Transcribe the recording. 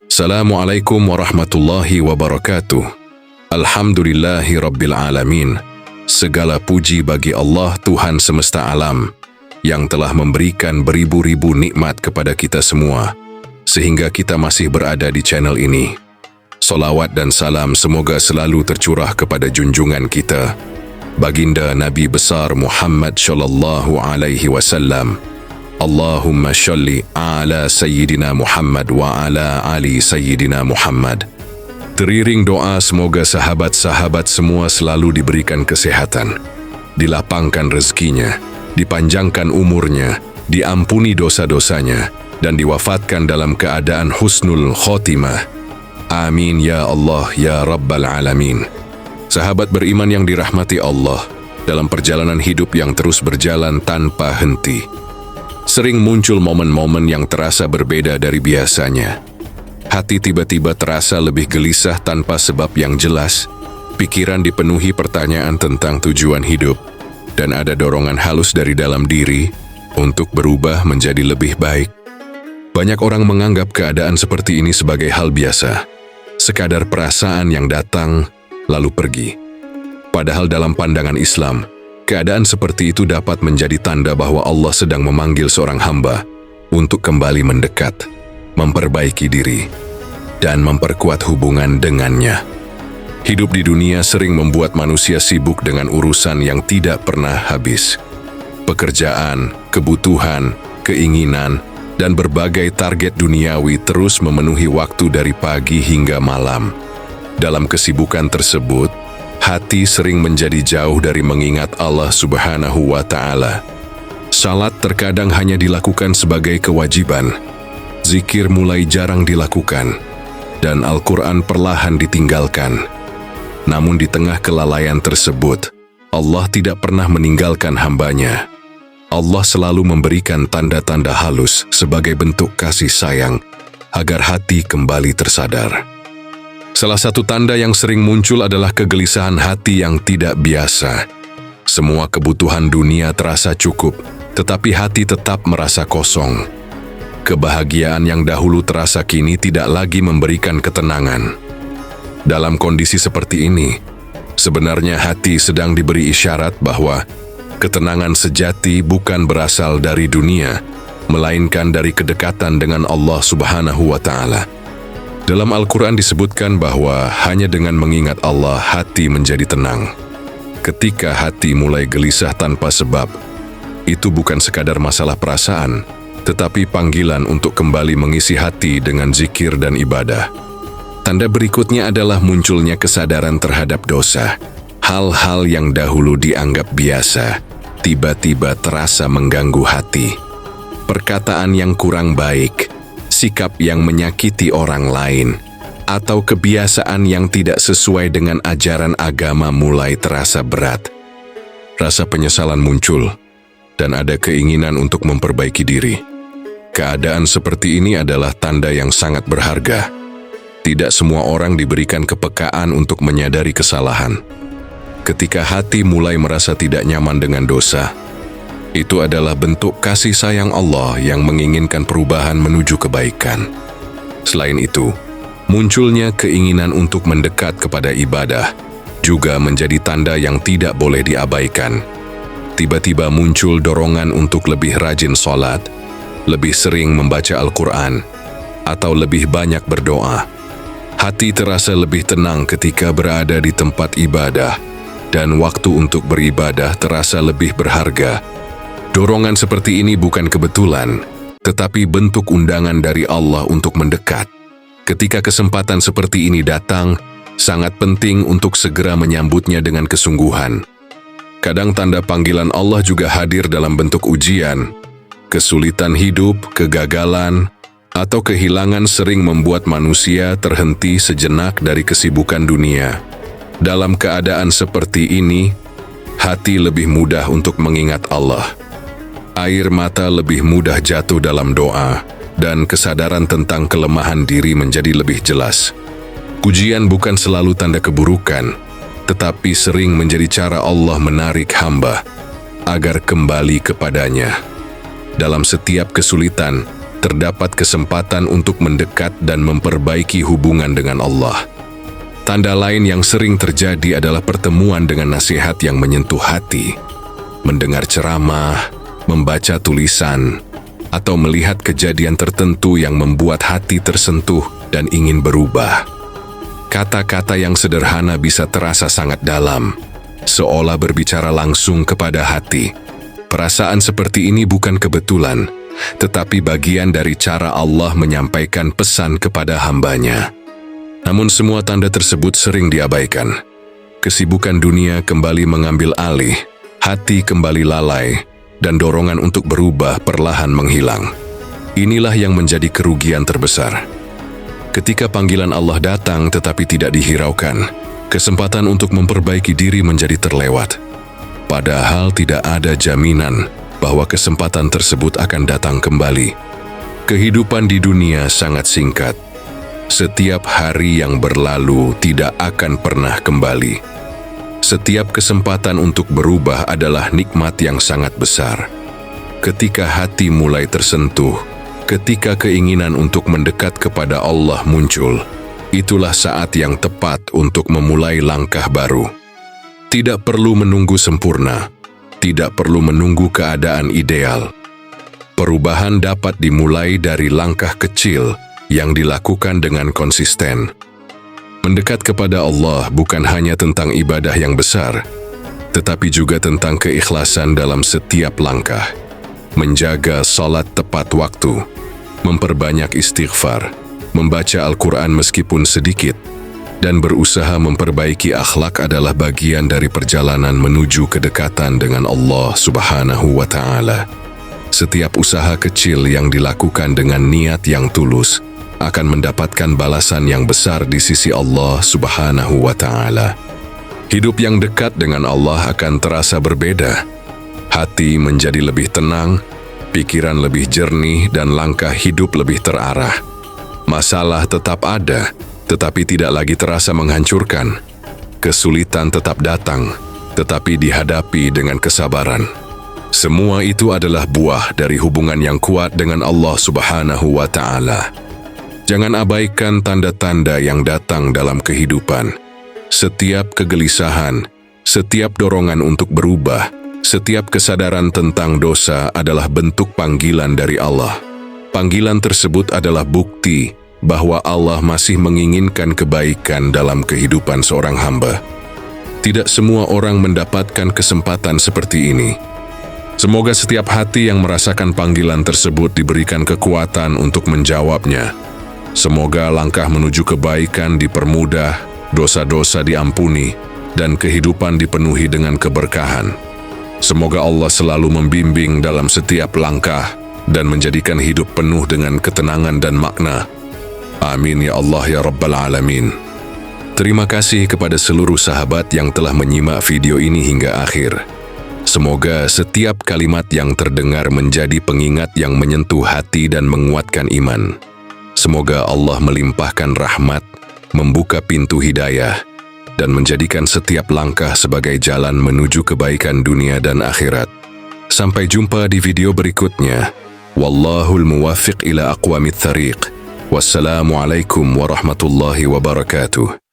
Assalamualaikum warahmatullahi wabarakatuh. Alhamdulillahi rabbil alamin. Segala puji bagi Allah Tuhan semesta alam yang telah memberikan beribu-ribu nikmat kepada kita semua sehingga kita masih berada di channel ini. Salawat dan salam semoga selalu tercurah kepada junjungan kita, baginda Nabi besar Muhammad sallallahu alaihi wasallam. Allahumma sholli ala Sayyidina Muhammad wa ala ali Sayyidina Muhammad. Teriring doa semoga sahabat-sahabat semua selalu diberikan kesehatan, dilapangkan rezekinya, dipanjangkan umurnya, diampuni dosa-dosanya, dan diwafatkan dalam keadaan husnul khotimah. Amin ya Allah ya Rabbal Alamin. Sahabat beriman yang dirahmati Allah, dalam perjalanan hidup yang terus berjalan tanpa henti, sering muncul momen-momen yang terasa berbeda dari biasanya. Hati tiba-tiba terasa lebih gelisah tanpa sebab yang jelas, pikiran dipenuhi pertanyaan tentang tujuan hidup, dan ada dorongan halus dari dalam diri untuk berubah menjadi lebih baik. Banyak orang menganggap keadaan seperti ini sebagai hal biasa, sekadar perasaan yang datang lalu pergi. Padahal dalam pandangan Islam, keadaan seperti itu dapat menjadi tanda bahwa Allah sedang memanggil seorang hamba untuk kembali mendekat, memperbaiki diri, dan memperkuat hubungan dengannya. Hidup di dunia sering membuat manusia sibuk dengan urusan yang tidak pernah habis. Pekerjaan, kebutuhan, keinginan, dan berbagai target duniawi terus memenuhi waktu dari pagi hingga malam. Dalam kesibukan tersebut, hati sering menjadi jauh dari mengingat Allah Subhanahu wa Ta'ala. Salat terkadang hanya dilakukan sebagai kewajiban, zikir mulai jarang dilakukan, dan Al-Quran perlahan ditinggalkan. Namun di tengah kelalaian tersebut, Allah tidak pernah meninggalkan hambanya. Allah selalu memberikan tanda-tanda halus sebagai bentuk kasih sayang agar hati kembali tersadar. Salah satu tanda yang sering muncul adalah kegelisahan hati yang tidak biasa. Semua kebutuhan dunia terasa cukup, tetapi hati tetap merasa kosong. Kebahagiaan yang dahulu terasa kini tidak lagi memberikan ketenangan. Dalam kondisi seperti ini, sebenarnya hati sedang diberi isyarat bahwa ketenangan sejati bukan berasal dari dunia, melainkan dari kedekatan dengan Allah Subhanahu wa Ta'ala. Dalam Al-Quran disebutkan bahwa hanya dengan mengingat Allah hati menjadi tenang. Ketika hati mulai gelisah tanpa sebab, itu bukan sekadar masalah perasaan, tetapi panggilan untuk kembali mengisi hati dengan zikir dan ibadah. Tanda berikutnya adalah munculnya kesadaran terhadap dosa. Hal-hal yang dahulu dianggap biasa, tiba-tiba terasa mengganggu hati. Perkataan yang kurang baik, sikap yang menyakiti orang lain, atau kebiasaan yang tidak sesuai dengan ajaran agama mulai terasa berat. Rasa penyesalan muncul, dan ada keinginan untuk memperbaiki diri. Keadaan seperti ini adalah tanda yang sangat berharga. Tidak semua orang diberikan kepekaan untuk menyadari kesalahan. Ketika hati mulai merasa tidak nyaman dengan dosa, itu adalah bentuk kasih sayang Allah yang menginginkan perubahan menuju kebaikan. Selain itu, munculnya keinginan untuk mendekat kepada ibadah juga menjadi tanda yang tidak boleh diabaikan. Tiba-tiba muncul dorongan untuk lebih rajin sholat, lebih sering membaca Al-Quran, atau lebih banyak berdoa. Hati terasa lebih tenang ketika berada di tempat ibadah, dan waktu untuk beribadah terasa lebih berharga. Dorongan seperti ini bukan kebetulan, tetapi bentuk undangan dari Allah untuk mendekat. Ketika kesempatan seperti ini datang, sangat penting untuk segera menyambutnya dengan kesungguhan. Kadang tanda panggilan Allah juga hadir dalam bentuk ujian. Kesulitan hidup, kegagalan, atau kehilangan sering membuat manusia terhenti sejenak dari kesibukan dunia. Dalam keadaan seperti ini, hati lebih mudah untuk mengingat Allah. Air mata lebih mudah jatuh dalam doa, dan kesadaran tentang kelemahan diri menjadi lebih jelas. Pujian bukan selalu tanda keburukan, tetapi sering menjadi cara Allah menarik hamba agar kembali kepadanya. Dalam setiap kesulitan, terdapat kesempatan untuk mendekat dan memperbaiki hubungan dengan Allah. Tanda lain yang sering terjadi adalah pertemuan dengan nasihat yang menyentuh hati, mendengar ceramah, membaca tulisan, atau melihat kejadian tertentu yang membuat hati tersentuh dan ingin berubah. Kata-kata yang sederhana bisa terasa sangat dalam, seolah berbicara langsung kepada hati. Perasaan seperti ini bukan kebetulan, tetapi bagian dari cara Allah menyampaikan pesan kepada hamba-Nya. Namun semua tanda tersebut sering diabaikan. Kesibukan dunia kembali mengambil alih, hati kembali lalai, dan dorongan untuk berubah perlahan menghilang. Inilah yang menjadi kerugian terbesar. Ketika panggilan Allah datang tetapi tidak dihiraukan, kesempatan untuk memperbaiki diri menjadi terlewat. Padahal tidak ada jaminan bahwa kesempatan tersebut akan datang kembali. Kehidupan di dunia sangat singkat. Setiap hari yang berlalu tidak akan pernah kembali. Setiap kesempatan untuk berubah adalah nikmat yang sangat besar. Ketika hati mulai tersentuh, ketika keinginan untuk mendekat kepada Allah muncul, itulah saat yang tepat untuk memulai langkah baru. Tidak perlu menunggu sempurna, tidak perlu menunggu keadaan ideal. Perubahan dapat dimulai dari langkah kecil yang dilakukan dengan konsisten. Mendekat kepada Allah bukan hanya tentang ibadah yang besar, tetapi juga tentang keikhlasan dalam setiap langkah. Menjaga salat tepat waktu, memperbanyak istighfar, membaca Al-Quran meskipun sedikit, dan berusaha memperbaiki akhlak adalah bagian dari perjalanan menuju kedekatan dengan Allah Subhanahu wa Ta'ala. Setiap usaha kecil yang dilakukan dengan niat yang tulus akan mendapatkan balasan yang besar di sisi Allah Subhanahu wa Ta'ala. Hidup yang dekat dengan Allah akan terasa berbeda. Hati menjadi lebih tenang, pikiran lebih jernih, dan langkah hidup lebih terarah. Masalah tetap ada, tetapi tidak lagi terasa menghancurkan. Kesulitan tetap datang, tetapi dihadapi dengan kesabaran. Semua itu adalah buah dari hubungan yang kuat dengan Allah Subhanahu wa Ta'ala. Jangan abaikan tanda-tanda yang datang dalam kehidupan. Setiap kegelisahan, setiap dorongan untuk berubah, setiap kesadaran tentang dosa adalah bentuk panggilan dari Allah. Panggilan tersebut adalah bukti bahwa Allah masih menginginkan kebaikan dalam kehidupan seorang hamba. Tidak semua orang mendapatkan kesempatan seperti ini. Semoga setiap hati yang merasakan panggilan tersebut diberikan kekuatan untuk menjawabnya. Semoga langkah menuju kebaikan dipermudah, dosa-dosa diampuni, dan kehidupan dipenuhi dengan keberkahan. Semoga Allah selalu membimbing dalam setiap langkah dan menjadikan hidup penuh dengan ketenangan dan makna. Amin ya Allah ya Rabbal Alamin. Terima kasih kepada seluruh sahabat yang telah menyimak video ini hingga akhir. Semoga setiap kalimat yang terdengar menjadi pengingat yang menyentuh hati dan menguatkan iman. Semoga Allah melimpahkan rahmat, membuka pintu hidayah, dan menjadikan setiap langkah sebagai jalan menuju kebaikan dunia dan akhirat. Sampai jumpa di video berikutnya. Wallahul muwafiq ila aqwamit thariq. Wassalamualaikum warahmatullahi wabarakatuh.